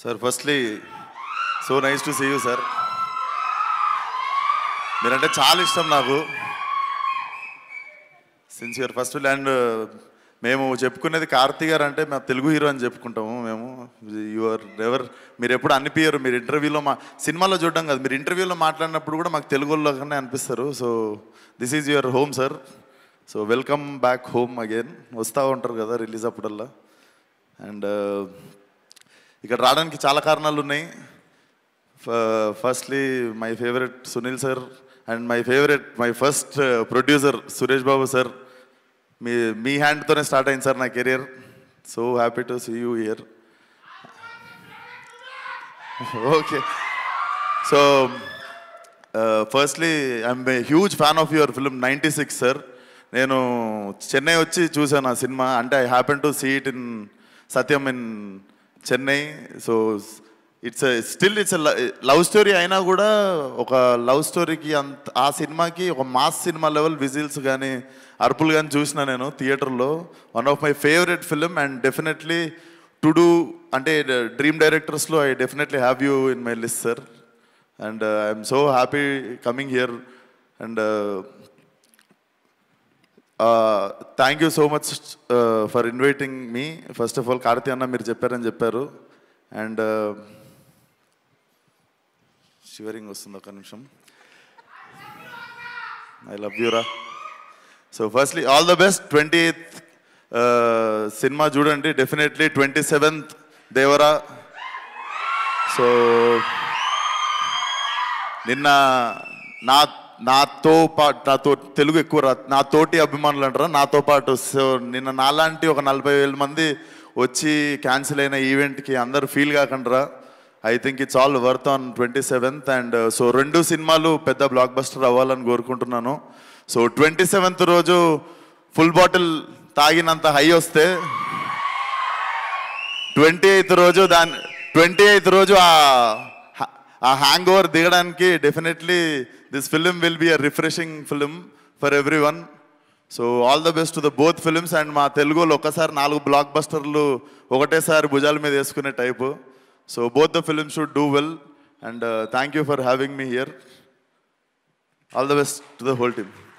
Sir, firstly, so nice to see you, sir. మీరంటే చాలా ఇష్టం నాకు. సిన్స్ యువర్ ఫస్ట్ అండ్ మేము చెప్పుకునేది కార్తీ గారు అంటే మా తెలుగు హీరో అని చెప్పుకుంటాము మేము. యువర్ ఎవర్ మీరు ఎప్పుడు అనిపించరు. మీరు ఇంటర్వ్యూలో సినిమాలో చూడడం కాదు, మీరు ఇంటర్వ్యూలో మాట్లాడినప్పుడు కూడా మాకు తెలుగులోనే అనిపిస్తారు. So this is your home sir. So welcome back home again. వస్తూ ఉంటారు కదా రిలీజ్ అప్పుడల్లా. అండ్ ఇక్కడ రావడానికి చాలా కారణాలు ఉన్నాయి. Firstly my favourite Sunil sir and my first producer Suresh Babu sir. మీ హ్యాండ్తోనే స్టార్ట్ అయింది సార్ నా career. So happy to see you here. Okay, so firstly I'm a huge fan of your film 96 sir. నేను చెన్నై వచ్చి చూసాను ఆ సినిమా. అంటే I happen to see it in Sathyam in Chennai. So it's love story అయినా కూడా ఒక love స్టోరీకి ఆ సినిమాకి ఒక మాస్ సినిమా లెవెల్ విజిల్స్ కానీ అరుపులు కానీ చూసిన నేను థియేటర్లో. One of my favourite film and definitely to do అంటే డ్రీమ్ డైరెక్టర్స్లో I definitely have you in my list sir. And I'm so happy coming here and thank you so much for inviting me. First of all Karthi అన్న మీరు చెప్పారని చెప్పారు. And shivering వస్తుంది, ఒక నిమిషం. I love యూరా. So firstly all the best. 28th cinema చూడండి definitely. 27th Devara. So నిన్న నాతో తెలుగు ఎక్కువ నాతోటి అభిమానులు అంటారా, నాతో పాటు. సో నిన్న నాలాంటి ఒక 40,000 మంది వచ్చి క్యాన్సిల్ అయిన ఈవెంట్కి అందరూ ఫీల్ కాకుండా I think it's all worth on 27th. And so 2 సినిమాలు పెద్ద బ్లాక్ బస్టర్ అవ్వాలని కోరుకుంటున్నాను. సో 27th రోజు ఫుల్ బాటిల్ తాగినంత హై వస్తే 28th రోజు ఆ హ్యాంగ్ ఓవర్ దిగడానికి definitely this film will be a refreshing film for every one. So all the best to the both films. And మా తెలుగులో ఒకసారి 4 బ్లాక్ బస్టర్లు ఒకటేసారి భుజాల మీద వేసుకునే type. So both the films should do well. And thank you for having me here. All the best to the whole team.